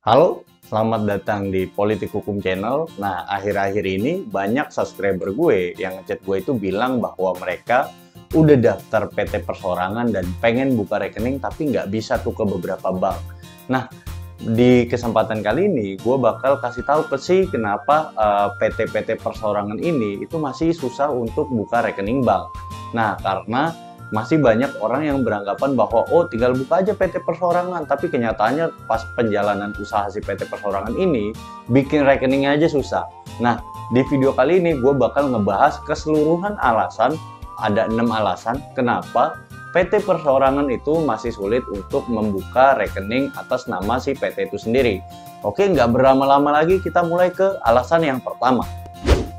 Halo, selamat datang di Politik Hukum Channel. Nah, akhir-akhir ini banyak subscriber gue yang ngechat gue itu bilang bahwa mereka udah daftar PT Perseorangan dan pengen buka rekening tapi nggak bisa tuh ke beberapa bank. Nah, di kesempatan kali ini gue bakal kasih tahu sih kenapa PT-PT Perseorangan ini itu masih susah untuk buka rekening bank. Nah, karena masih banyak orang yang beranggapan bahwa oh tinggal buka aja PT Perseorangan, tapi kenyataannya pas penjalanan usaha si PT Perseorangan ini bikin rekeningnya aja susah. Nah, di video kali ini gue bakal ngebahas keseluruhan alasan, ada 6 alasan kenapa PT Perseorangan itu masih sulit untuk membuka rekening atas nama si PT itu sendiri. Oke, nggak berlama-lama lagi, kita mulai ke alasan yang pertama.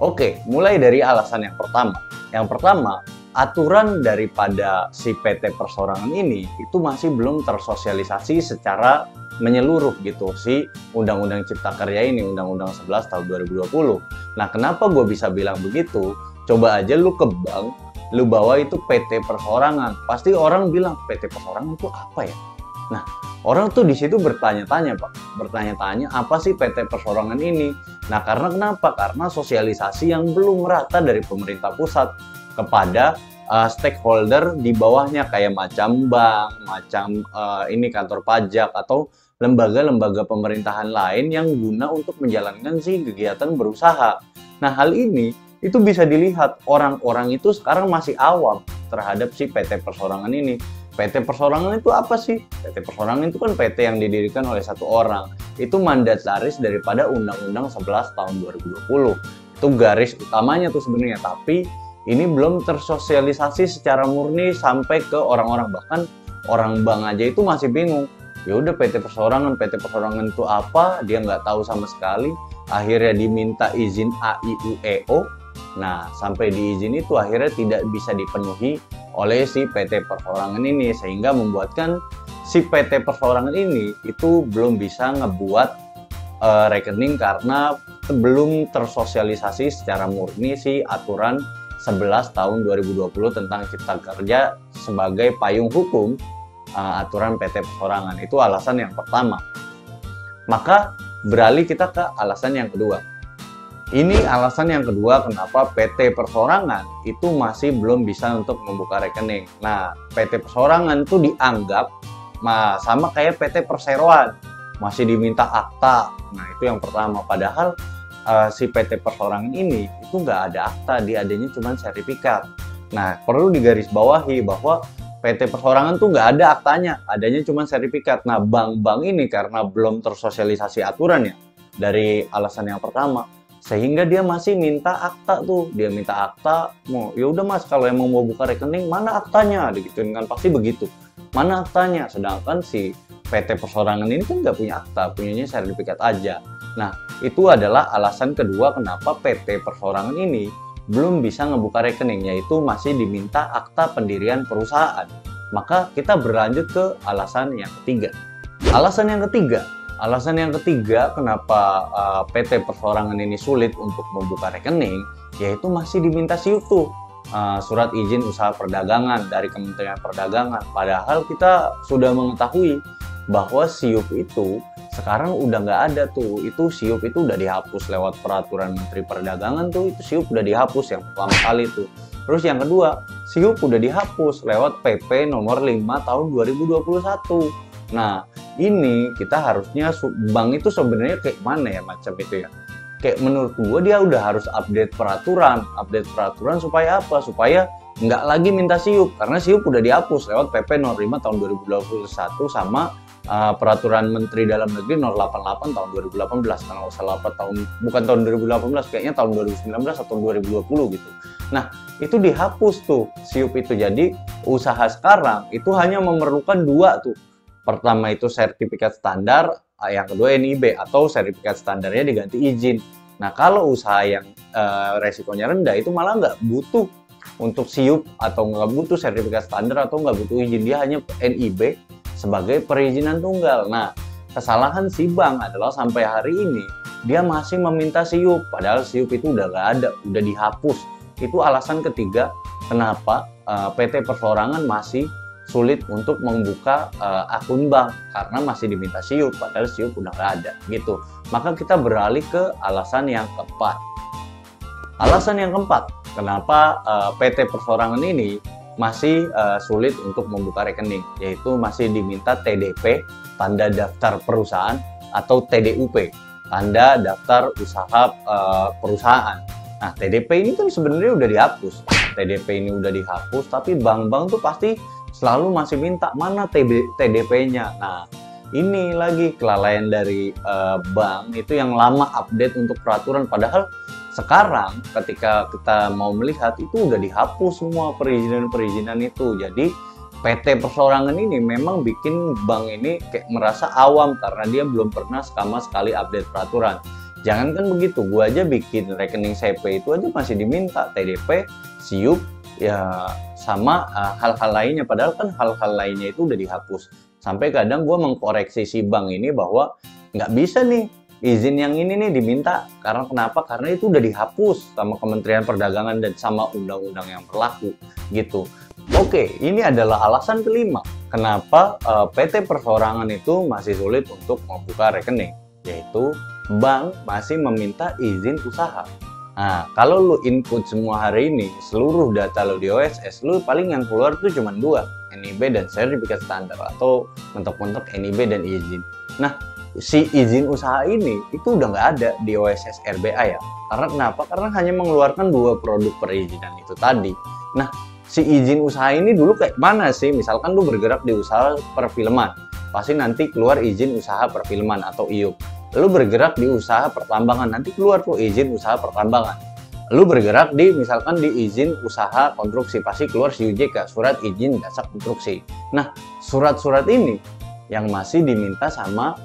Oke, mulai dari alasan yang pertama. Yang pertama, aturan daripada si PT Perseorangan ini itu masih belum tersosialisasi secara menyeluruh gitu si Undang-Undang Cipta Kerja ini, Undang-Undang 11 tahun 2020. Nah, kenapa gue bisa bilang begitu? Coba aja lu ke bank, lu bawa itu PT Perseorangan. Pasti orang bilang, PT Perseorangan itu apa ya? Nah, orang tuh di situ bertanya-tanya, Pak. Bertanya-tanya, apa sih PT Perseorangan ini? Nah, karena kenapa? Karena sosialisasi yang belum merata dari pemerintah pusat kepada stakeholder di bawahnya kayak macam bank, macam ini kantor pajak atau lembaga-lembaga pemerintahan lain yang guna untuk menjalankan si kegiatan berusaha. Nah, hal ini itu bisa dilihat orang-orang itu sekarang masih awam terhadap si PT Perseorangan ini. PT Perseorangan itu apa sih? PT Perseorangan itu kan PT yang didirikan oleh satu orang. Itu mandataris daripada Undang-Undang 11 tahun 2020. Itu garis utamanya tuh sebenarnya, tapi ini belum tersosialisasi secara murni sampai ke orang-orang, bahkan orang bank aja itu masih bingung. Ya udah PT Perseorangan itu apa? Dia nggak tahu sama sekali. Akhirnya diminta izin AIUEO. Nah, sampai diizin itu akhirnya tidak bisa dipenuhi oleh si PT Perseorangan ini, sehingga membuatkan si PT Perseorangan ini itu belum bisa ngebuat rekening karena belum tersosialisasi secara murni si aturan 11 tahun 2020 tentang Cipta Kerja sebagai payung hukum aturan PT Perseorangan. Itu alasan yang pertama. Maka beralih kita ke alasan yang kedua. Ini alasan yang kedua kenapa PT Perseorangan itu masih belum bisa untuk membuka rekening. Nah, PT Perseorangan itu dianggap sama kayak PT Perseroan, masih diminta akta. Nah, itu yang pertama. Padahal si PT Perseorangan ini itu nggak ada akta, dia adanya cuma sertifikat. Nah, perlu digarisbawahi bahwa PT Perseorangan tuh nggak ada aktanya, adanya cuma sertifikat. Nah, bank-bank ini karena belum tersosialisasi aturannya dari alasan yang pertama, sehingga dia masih minta akta tuh. Dia minta akta, mau ya udah Mas, kalau emang mau buka rekening mana aktanya, digituin kan pasti begitu. Mana aktanya? Sedangkan si PT Perseorangan ini kan nggak punya akta, punyanya sertifikat aja. Nah, itu adalah alasan kedua kenapa PT Perseorangan ini belum bisa ngebuka rekening, yaitu masih diminta akta pendirian perusahaan. Maka kita berlanjut ke alasan yang ketiga. Alasan yang ketiga kenapa PT Perseorangan ini sulit untuk membuka rekening, yaitu masih diminta SIUP tuh, surat izin usaha perdagangan dari Kementerian Perdagangan. Padahal kita sudah mengetahui bahwa SIUP itu sekarang udah nggak ada tuh. Itu SIUP itu udah dihapus lewat peraturan Menteri Perdagangan tuh. Itu SIUP udah dihapus yang pertama kali tuh. Terus yang kedua, SIUP udah dihapus lewat PP nomor 5 tahun 2021. Nah, ini kita harusnya bank itu sebenarnya kayak mana ya macam itu ya. Kayak menurut gua dia udah harus update peraturan supaya apa? Supaya nggak lagi minta SIUP, karena SIUP udah dihapus lewat PP nomor 5 tahun 2021 sama peraturan Menteri Dalam Negeri nomor 88 tahun 2018, kalau nggak salah bukan tahun 2018, kayaknya tahun 2019 atau 2020 gitu. Nah, itu dihapus tuh SIUP itu. Jadi usaha sekarang itu hanya memerlukan dua tuh. Pertama itu sertifikat standar, yang kedua NIB atau sertifikat standarnya diganti izin. Nah, kalau usaha yang resikonya rendah itu malah nggak butuh untuk SIUP atau nggak butuh sertifikat standar atau nggak butuh izin, dia hanya NIB sebagai perizinan tunggal. Nah, kesalahan si bank adalah sampai hari ini dia masih meminta SIUP, padahal SIUP itu udah nggak ada, udah dihapus. Itu alasan ketiga kenapa PT Perseorangan masih sulit untuk membuka akun bank karena masih diminta SIUP, padahal SIUP udah nggak ada gitu. Maka kita beralih ke alasan yang keempat. Alasan yang keempat, kenapa PT Perseorangan ini masih sulit untuk membuka rekening, yaitu masih diminta TDP, tanda daftar perusahaan, atau TDUP, tanda daftar usaha perusahaan. Nah, TDP ini kan sebenarnya udah dihapus. TDP ini udah dihapus, tapi bank-bank tuh pasti selalu masih minta mana TDP-nya. Nah, ini lagi kelalaian dari bank itu yang lama update untuk peraturan, padahal sekarang ketika kita mau melihat itu udah dihapus semua perizinan-perizinan itu. Jadi PT Perseorangan ini memang bikin bank ini kayak merasa awam karena dia belum pernah sama sekali update peraturan. Jangankan begitu, gua aja bikin rekening CP itu aja masih diminta TDP, SIUP, ya sama hal-hal lainnya. Padahal kan hal-hal lainnya itu udah dihapus. Sampai kadang gua mengkoreksi si bank ini bahwa nggak bisa nih izin yang ini nih diminta. Karena kenapa? Karena itu udah dihapus sama Kementerian Perdagangan dan sama undang-undang yang berlaku gitu. Oke, ini adalah alasan kelima kenapa PT Perseorangan itu masih sulit untuk membuka rekening, yaitu bank masih meminta izin usaha. Nah, kalau lu input semua hari ini seluruh data lu di OSS, lu paling yang keluar tuh cuma dua, NIB dan sertifikat standar, atau mentok-mentok NIB dan izin. Nah, si izin usaha ini itu udah nggak ada di OSS RBA ya. Karena kenapa? Karena hanya mengeluarkan dua produk perizinan itu tadi. Nah, si izin usaha ini dulu kayak mana sih? Misalkan lu bergerak di usaha perfilman, pasti nanti keluar izin usaha perfilman atau IUP. Lu bergerak di usaha pertambangan, nanti keluar tuh izin usaha pertambangan. Lu bergerak di misalkan di izin usaha konstruksi, pasti keluar SIUJK, surat izin jasa konstruksi. Nah, surat-surat ini yang masih diminta sama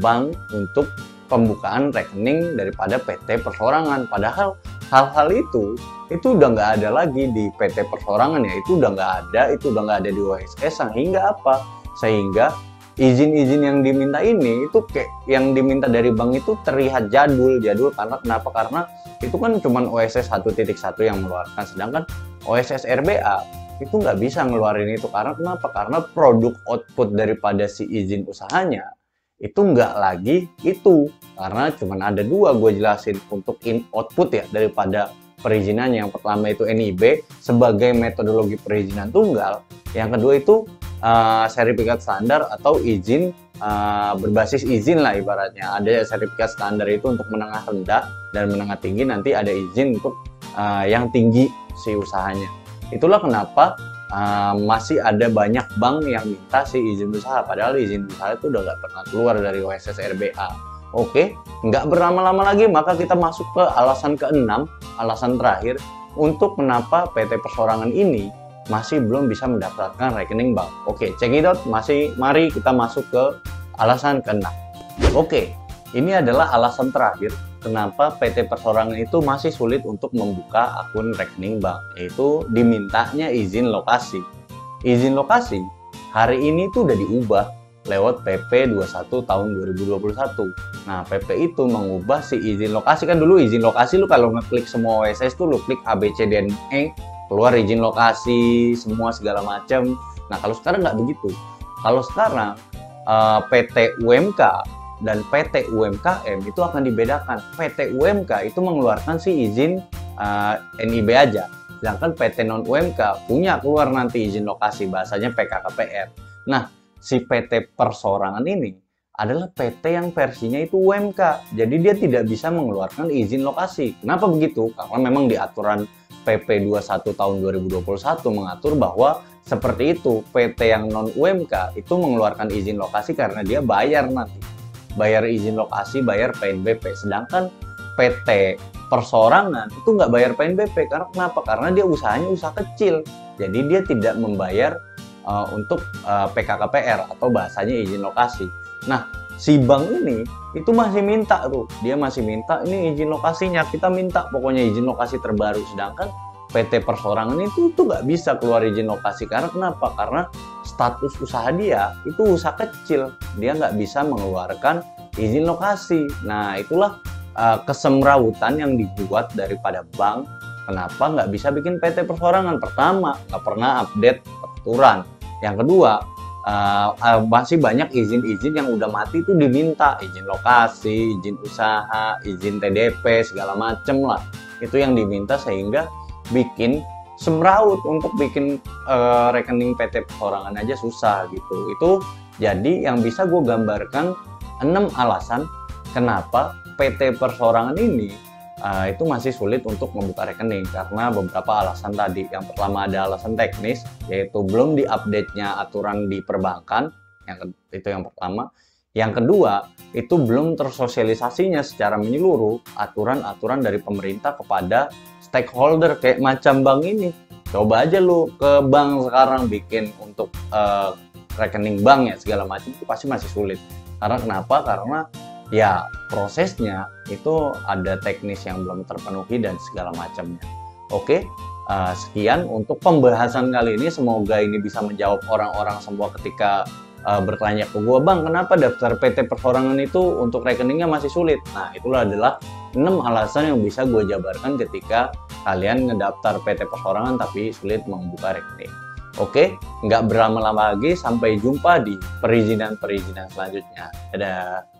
bank untuk pembukaan rekening daripada PT Perseorangan. Padahal hal-hal itu udah nggak ada lagi di PT Perseorangan ya, itu udah nggak ada, itu udah nggak ada di OSS. Sehingga apa? Sehingga izin-izin yang diminta ini itu kayak yang diminta dari bank itu terlihat jadul karena kenapa? Karena itu kan cuma OSS 1.1 yang mengeluarkan, sedangkan OSS RBA itu nggak bisa ngeluarin itu. Karena kenapa? Karena produk output daripada si izin usahanya itu nggak lagi itu, karena cuma ada dua gue jelasin untuk output ya daripada perizinannya. Yang pertama itu NIB sebagai metodologi perizinan tunggal, yang kedua itu sertifikat standar atau izin berbasis izin lah ibaratnya. Ada sertifikat standar itu untuk menengah rendah dan menengah tinggi, nanti ada izin untuk yang tinggi si usahanya. Itulah kenapa masih ada banyak bank yang minta si izin usaha, padahal izin usaha itu udah nggak pernah keluar dari OSS RBA. Oke, nggak berlama-lama lagi, maka kita masuk ke alasan keenam, alasan terakhir untuk kenapa PT Perseorangan ini masih belum bisa mendaftarkan rekening bank. Oke, cekidot, mari kita masuk ke alasan keenam. Oke, ini adalah alasan terakhir kenapa PT Perseorangan itu masih sulit untuk membuka akun rekening bank, yaitu dimintanya izin lokasi. Izin lokasi hari ini tuh udah diubah lewat PP 21 tahun 2021. Nah, PP itu mengubah si izin lokasi. Kan dulu izin lokasi lu kalau ngeklik semua OSS tuh lu klik A, B, C, D, E, keluar izin lokasi semua segala macam. Nah, kalau sekarang nggak begitu. Kalau sekarang PT UMK dan PT UMKM itu akan dibedakan. PT UMK itu mengeluarkan si izin NIB aja, sedangkan PT non UMK punya keluar nanti izin lokasi, bahasanya PKKPR. Nah, si PT Perseorangan ini adalah PT yang versinya itu UMK, jadi dia tidak bisa mengeluarkan izin lokasi. Kenapa begitu? Karena memang di aturan PP 21 tahun 2021 mengatur bahwa seperti itu, PT yang non UMK itu mengeluarkan izin lokasi karena dia bayar nanti, bayar izin lokasi, bayar PNBP. Sedangkan PT Perseorangan itu nggak bayar PNBP. Karena kenapa? Karena dia usahanya usaha kecil, jadi dia tidak membayar untuk PKKPR atau bahasanya izin lokasi. Nah, si bank ini itu masih minta tuh, dia masih minta ini izin lokasinya, kita minta pokoknya izin lokasi terbaru. Sedangkan PT Perseorangan itu tuh nggak bisa keluar izin lokasi. Karena kenapa? Karena status usaha dia itu usaha kecil, dia nggak bisa mengeluarkan izin lokasi. Nah, itulah kesemrawutan yang dibuat daripada bank. Kenapa nggak bisa bikin PT Perseorangan? Pertama, nggak pernah update peraturan. Yang kedua, masih banyak izin-izin yang udah mati itu diminta, izin lokasi, izin usaha, izin TDP, segala macem lah. Itu yang diminta sehingga bikin semraut untuk bikin rekening PT Persorangan aja susah gitu. Itu jadi yang bisa gue gambarkan 6 alasan kenapa PT Persorangan ini itu masih sulit untuk membuka rekening karena beberapa alasan tadi. Yang pertama ada alasan teknis, yaitu belum diupdate-nya aturan di perbankan, itu yang pertama. Yang kedua, itu belum tersosialisasinya secara menyeluruh aturan-aturan dari pemerintah kepada stakeholder kayak macam bank ini. Coba aja lu ke bank sekarang bikin untuk rekening bank ya segala macam itu pasti masih sulit. Karena kenapa? Karena ya prosesnya itu ada teknis yang belum terpenuhi dan segala macamnya. Oke, sekian untuk pembahasan kali ini. Semoga ini bisa menjawab orang-orang semua ketika bertanya ke gue, bang kenapa daftar PT Persorangan itu untuk rekeningnya masih sulit. Nah itulah adalah 6 alasan yang bisa gue jabarkan ketika kalian ngedaftar PT Persorangan tapi sulit membuka rekening. Oke, nggak berlama-lama lagi, sampai jumpa di perizinan-perizinan selanjutnya. Dadah.